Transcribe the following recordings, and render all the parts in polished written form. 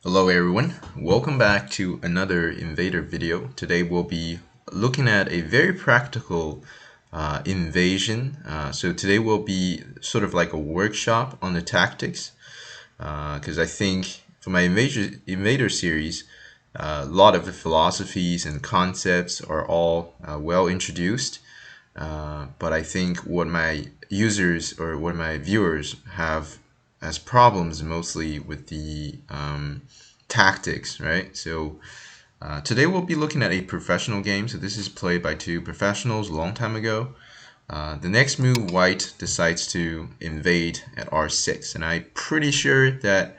Hello everyone, welcome back to another Invader video. Today we'll be looking at a very practical invasion. So today will be sort of like a workshop on the tactics because I think for my Invader series, a lot of the philosophies and concepts are all well introduced. But I think what my users or what my viewers have as problems mostly with the tactics, right? So today we'll be looking at a professional game. So this is played by two professionals a long time ago. The next move, White decides to invade at R6, and I'm pretty sure that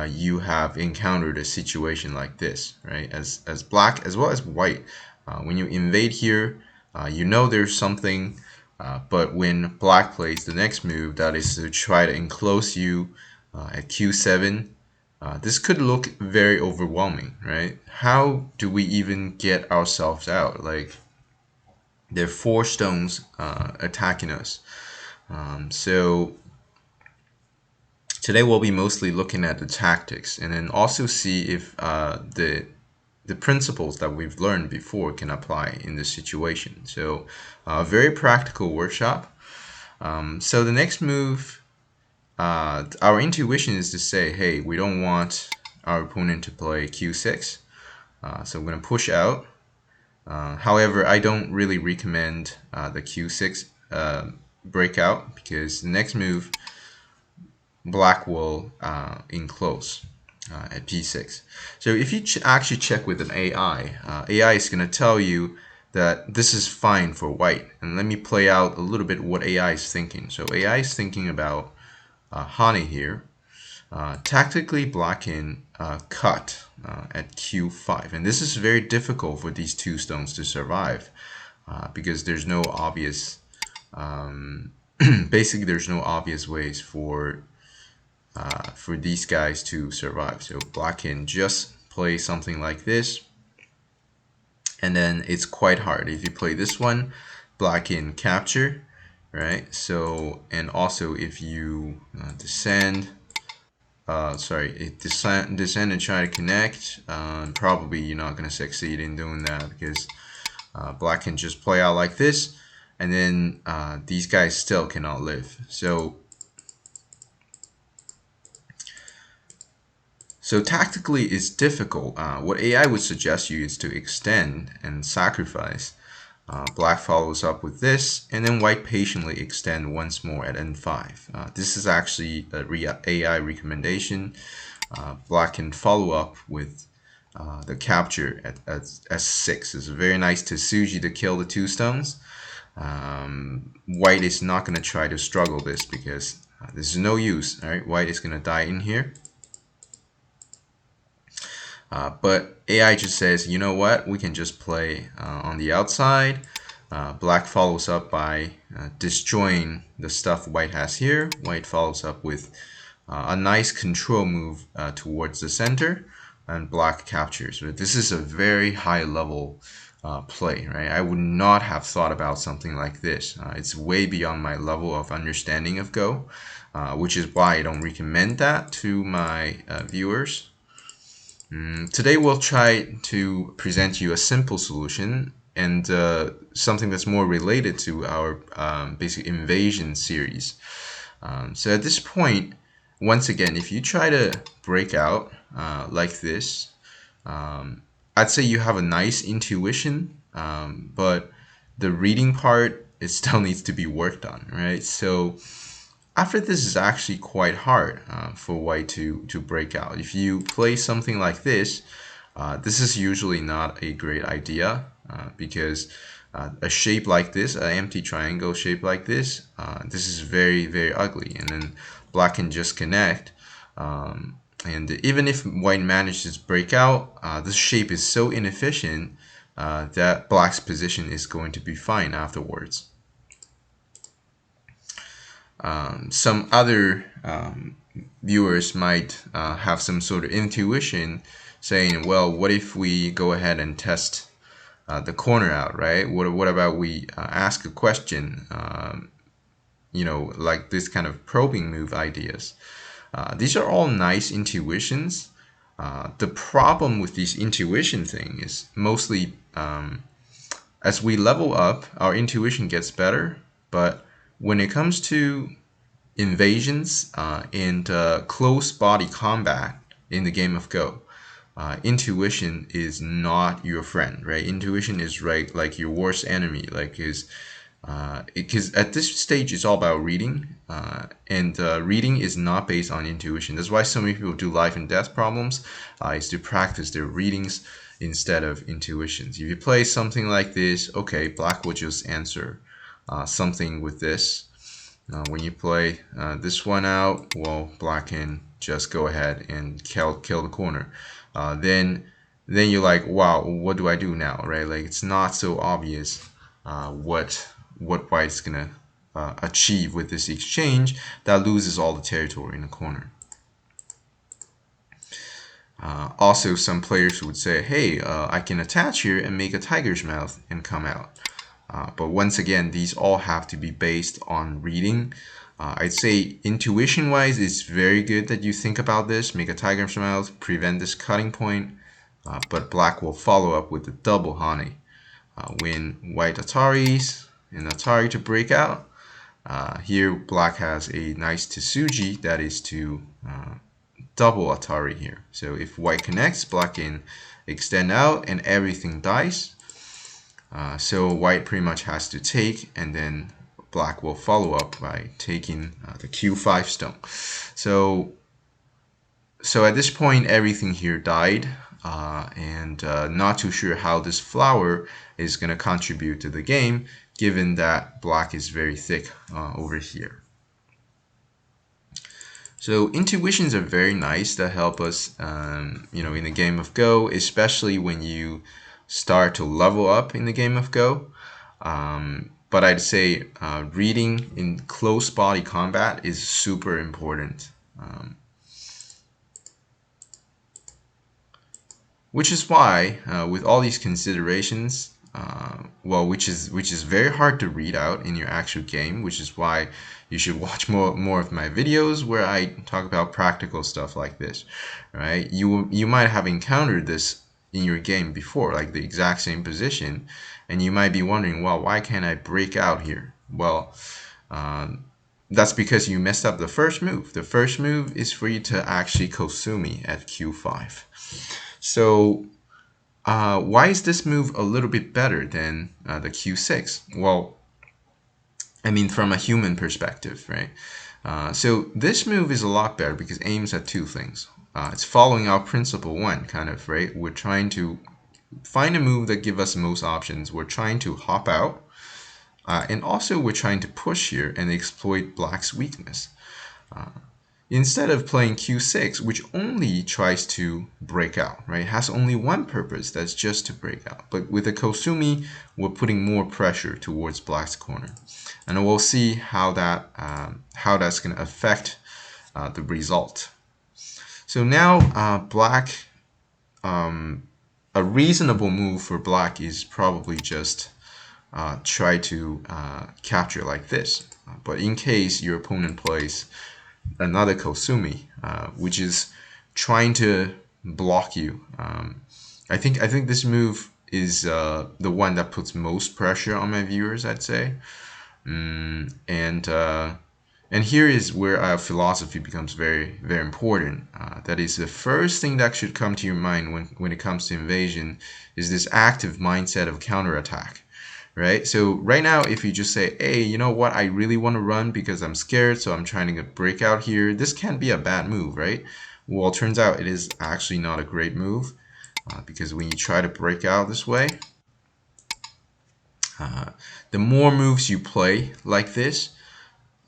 you have encountered a situation like this, right? As Black as well as White, when you invade here, you know there's something, but when Black plays the next move, that is to try to enclose you at Q7. This could look very overwhelming, right? How do we even get ourselves out? Like, there are four stones attacking us. So today we'll be mostly looking at the tactics and then also see if the principles that we've learned before can apply in this situation. So a very practical workshop. So the next move, our intuition is to say, hey, we don't want our opponent to play Q6. So I'm going to push out. However, I don't really recommend the Q6 breakout because the next move, Black will enclose at P6. So if you actually check with an AI, AI is going to tell you that this is fine for White. And let me play out a little bit what AI is thinking. So AI is thinking about Hane here. Tactically, Black can cut at Q5. And this is very difficult for these two stones to survive because there's no obvious, basically there's no obvious ways for these guys to survive. So Black can just play something like this, and then it's quite hard. If you play this one, Black can capture, right? So, and also if you descend, descend and try to connect, probably you're not going to succeed in doing that because Black can just play out like this, and then these guys still cannot live. So tactically, it's difficult. What AI would suggest you is to extend and sacrifice. Black follows up with this, and then White patiently extend once more at N5. This is actually a AI recommendation. Black can follow up with the capture at S6. It's very nice to Suji to kill the two stones. White is not going to try to struggle this because this is no use. All right, White is going to die in here. But AI just says, you know what, we can just play on the outside. Black follows up by destroying the stuff White has here. White follows up with a nice control move towards the center, and Black captures. But this is a very high level play, right? I would not have thought about something like this. It's way beyond my level of understanding of Go, which is why I don't recommend that to my viewers. Today we'll try to present you a simple solution and something that's more related to our basic invasion series. So at this point, once again, if you try to break out like this, I'd say you have a nice intuition, but the reading part, it still needs to be worked on, right? So after this is actually quite hard for White to break out. If you play something like this, this is usually not a great idea because a shape like this, an empty triangle shape like this, this is very, very ugly. And then Black can just connect. And even if White manages to break out, this shape is so inefficient that Black's position is going to be fine afterwards. Some other viewers might have some sort of intuition saying, well, what if we go ahead and test the corner out, right? What about we ask a question, like this kind of probing move ideas. These are all nice intuitions, The problem with this intuition thing is mostly as we level up, our intuition gets better. But when it comes to invasions and close body combat in the game of Go, intuition is not your friend, right? Intuition is right like your worst enemy, like is because at this stage it's all about reading, and reading is not based on intuition. That's why so many people do life and death problems, is to practice their readings instead of intuitions. If you play something like this, okay, black will just answer something with this. When you play this one out, well, black can just go ahead and kill the corner. Then you're like, wow, what do I do now, right? Like it's not so obvious what white's gonna achieve with this exchange that loses all the territory in the corner. Also, some players would say, hey, I can attach here and make a tiger's mouth and come out. But once again, these all have to be based on reading. I'd say intuition-wise, it's very good that you think about this, make a tiger's mouth, prevent this cutting point, but black will follow up with the double honey. When white Ataris and Atari to break out, here black has a nice Tsuji that is to double Atari here. So if white connects, black can extend out and everything dies. So white pretty much has to take, and then black will follow up by taking the Q5 stone. So at this point, everything here died, and not too sure how this flower is going to contribute to the game, given that black is very thick over here. So intuitions are very nice that help us, in the game of Go, especially when you start to level up in the game of Go. But I'd say reading in close body combat is super important. Which is why, with all these considerations, which is very hard to read out in your actual game, which is why you should watch more of my videos where I talk about practical stuff like this, right? You might have encountered this in your game before, like the exact same position, and you might be wondering, well, why can't I break out here? Well, that's because you messed up the first move. The first move is for you to actually Kosumi at Q5. So why is this move a little bit better than the Q6? Well, I mean, from a human perspective, right? So this move is a lot better because it aims at two things. It's following our principle one, kind of, right? We're trying to find a move that gives us the most options. We're trying to hop out, and also we're trying to push here and exploit black's weakness. Instead of playing Q6, which only tries to break out, right? It has only one purpose, that's just to break out. But with the Kosumi, we're putting more pressure towards black's corner. And we'll see how that's going to affect the result. So now black, a reasonable move for black is probably just try to capture like this. But in case your opponent plays another Kosumi, which is trying to block you. I think this move is the one that puts most pressure on my viewers, I'd say. And here is where our philosophy becomes very, very important. That is the first thing that should come to your mind when it comes to invasion is this active mindset of counterattack. Right? So right now, if you just say, hey, you know what, I really want to run because I'm scared, so I'm trying to break out here, this can be a bad move, right? Well, it turns out it is actually not a great move because when you try to break out this way, the more moves you play like this,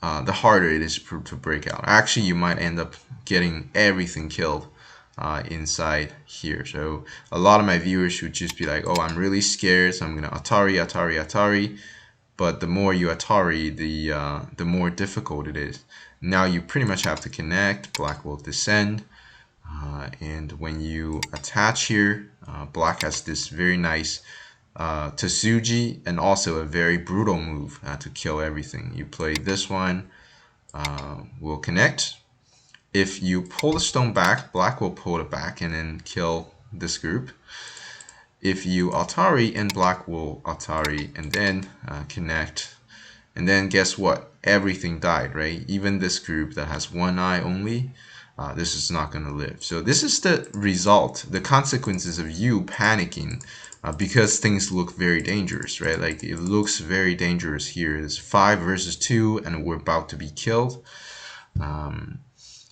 the harder it is to break out. Actually, you might end up getting everything killed inside here. So a lot of my viewers would just be like, oh, I'm really scared, so I'm gonna Atari. But the more you Atari, the more difficult it is. Now you pretty much have to connect. Black will descend, and when you attach here, black has this very nice Tsuji and also a very brutal move to kill everything. You play this one, will connect. If you pull the stone back, black will pull it back and then kill this group. If you Atari, and black will Atari and then connect. And then guess what? Everything died, right? Even this group that has one eye only, this is not going to live. So this is the result, the consequences of you panicking because things look very dangerous, right? Like it looks very dangerous here. It's 5 versus 2 and we're about to be killed.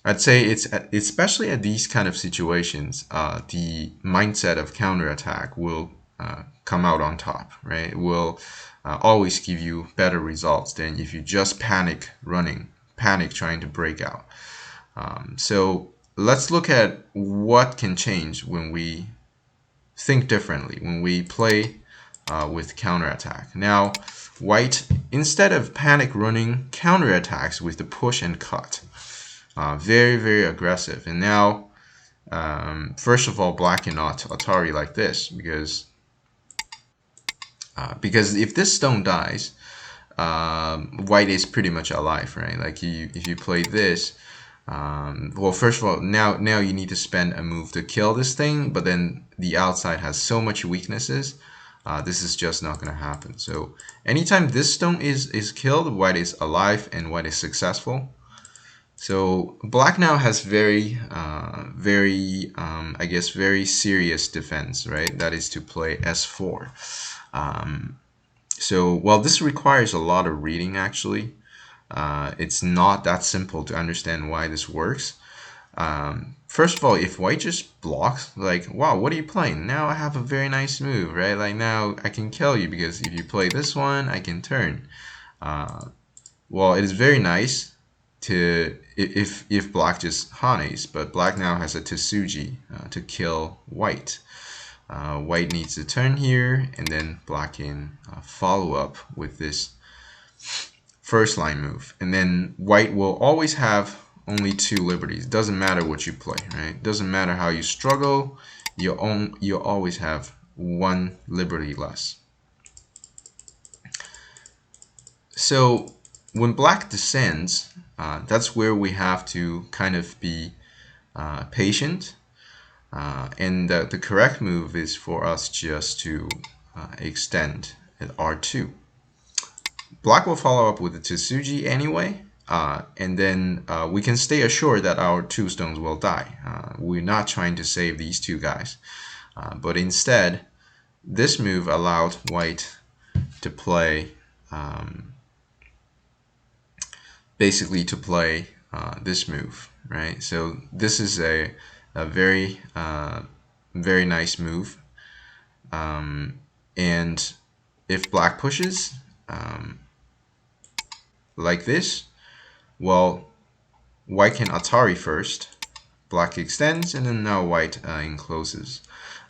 I'd say it's especially at these kind of situations, the mindset of counterattack will come out on top, right? It will always give you better results than if you just panic running, panic trying to break out. So let's look at what can change when we think differently, when we play with counterattack. Now, white, instead of panic running, counterattacks with the push and cut. Very, very aggressive. And now, first of all, black cannot Atari like this because if this stone dies, white is pretty much alive, right? Like if you play this, well, first of all, now you need to spend a move to kill this thing, but then the outside has so much weaknesses. This is just not going to happen. So anytime this stone is killed, white is alive and white is successful. So black now has very, I guess, very serious defense, right? That is to play s4. So, well, this requires a lot of reading, actually. It's not that simple to understand why this works. First of all, if white just blocks, like, wow, what are you playing? Now I have a very nice move, right? Like now I can kill you because if you play this one, I can turn. Well, it is very nice to if black just hanes, but black now has a Tsuji to kill white. White needs to turn here, and then black can follow up with this first line move. And then white will always have only 2 liberties. Doesn't matter what you play, right? Doesn't matter how you struggle, you always have 1 liberty less. So when black descends, that's where we have to kind of be patient. And the correct move is for us just to extend at R2. Black will follow up with the Tsuji anyway, and then we can stay assured that our 2 stones will die. We're not trying to save these 2 guys, but instead, this move allowed white to play basically to play this move, right? So this is a very very nice move, and if black pushes like this, well, white can Atari first, black extends, and then now white encloses,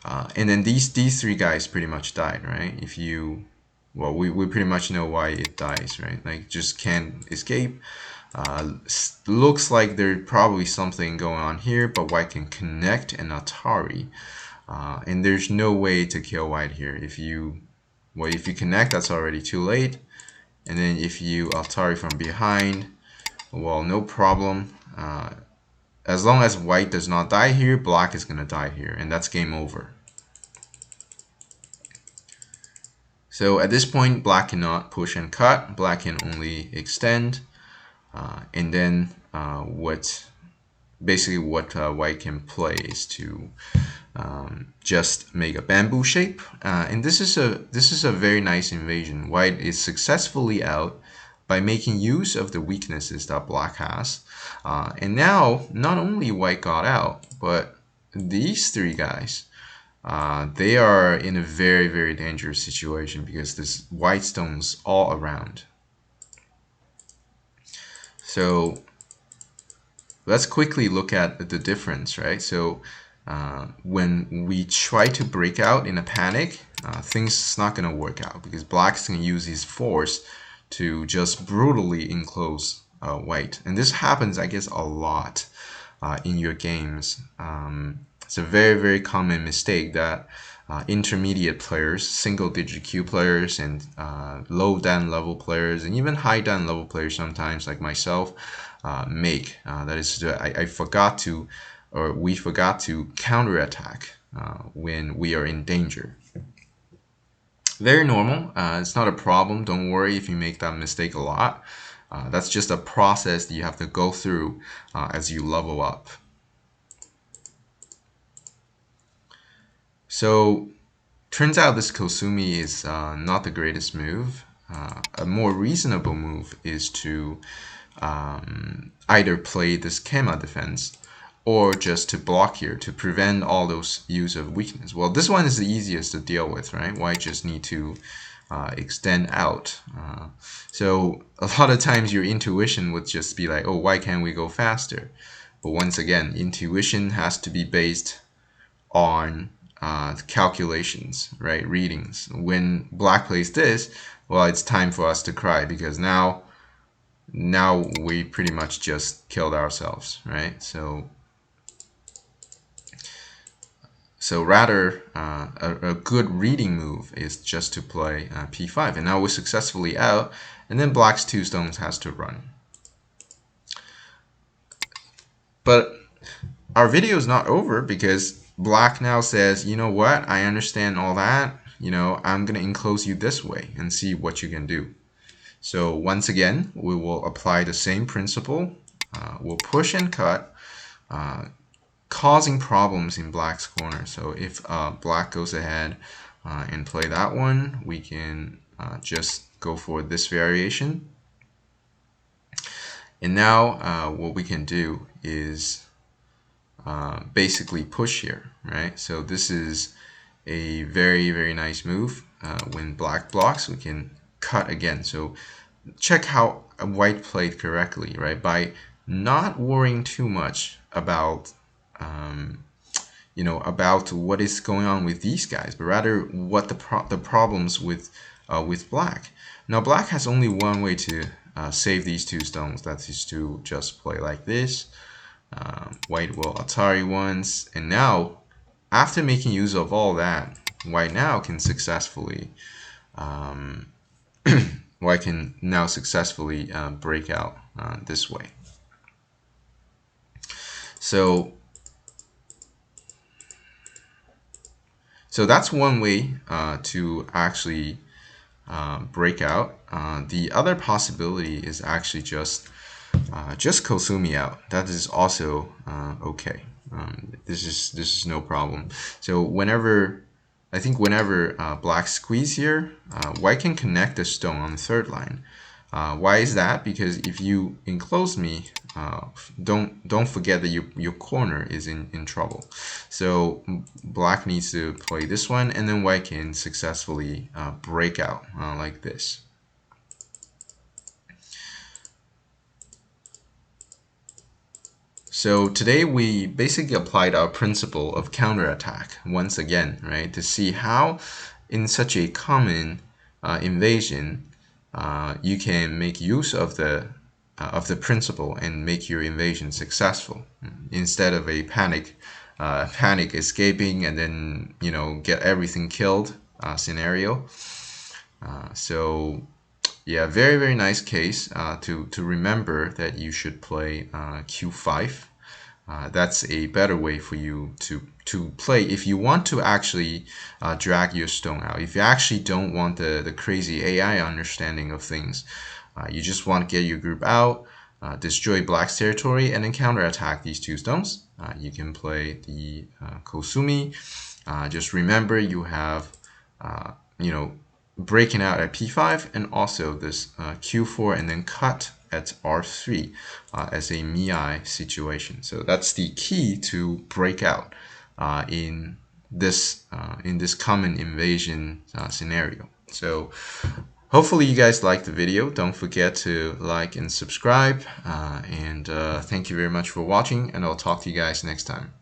and then these 3 guys pretty much died, right? If you, well, we pretty much know why it dies, right? Like just can't escape. Looks like there's probably something going on here, but white can connect and Atari, and there's no way to kill white here. If you connect, that's already too late, and then if you Atari from behind, well, no problem. As long as white does not die here, black is gonna die here, and that's game over. So at this point, black cannot push and cut. Black can only extend. And then what white can play is to just make a bamboo shape, and this is a very nice invasion. White is successfully out by making use of the weaknesses that black has, and now not only white got out, but these 3 guys, they are in a very, very dangerous situation because there's white stones all around. So let's quickly look at the difference, right? So when we try to break out in a panic, things not going to work out because black's going to use his force to just brutally enclose white. And this happens, I guess, a lot in your games. It's a very, very common mistake that intermediate players, single-digit Q players, and low Dan level players, and even high Dan level players sometimes, like myself, make. That is, I forgot to, or we forgot to counterattack when we are in danger. Very normal. It's not a problem. Don't worry if you make that mistake a lot. That's just a process that you have to go through as you level up. So turns out this Kosumi is not the greatest move. A more reasonable move is to either play this Kema defense or just to block here to prevent all those use of weakness. Well, this one is the easiest to deal with, right? Why just need to extend out? So a lot of times your intuition would just be like, oh, why can't we go faster? But once again, intuition has to be based on calculations, right? Readings. When black plays this, well, it's time for us to cry because now we pretty much just killed ourselves, right? So rather, a good reading move is just to play p5, and now we're successfully out, and then black's 2 stones has to run. But our video is not over because black now says, you know what, I understand all that, you know, I'm gonna enclose you this way and see what you can do. So once again, we will apply the same principle. We'll push and cut, causing problems in black's corner. So if black goes ahead and play that one, we can just go for this variation. And now what we can do is basically push here, right? So this is a very, very nice move. When black blocks, we can cut again. So check how white played correctly, right? By not worrying too much about you know, about what is going on with these guys, but rather what the problems with black. Now black has only one way to save these 2 stones. That is to just play like this. White will Atari once, and now after making use of all that, white now can successfully white can now successfully break out this way. So that's one way to actually break out. The other possibility is actually just Kosumi out. That is also okay. This is no problem. So whenever black squeeze here, white can connect the stone on the 3rd line. Why is that? Because if you enclose me, don't forget that your corner is in trouble. So black needs to play this one, and then white can successfully break out like this. So today we basically applied our principle of counterattack once again, right? To see how in such a common invasion you can make use of the principle and make your invasion successful instead of a panic escaping and then, you know, get everything killed scenario. So yeah, very, very nice case to remember that you should play q5. That's a better way for you to play if you want to actually drag your stone out. If you actually don't want the crazy AI understanding of things, you just want to get your group out, destroy black's territory, and then counterattack these 2 stones. You can play the Kosumi. Just remember you have, you know, breaking out at p5 and also this q4 and then cut at r3 as a Mii situation. So that's the key to break out in this common invasion scenario. So hopefully you guys liked the video. Don't forget to like and subscribe, and thank you very much for watching, and I'll talk to you guys next time.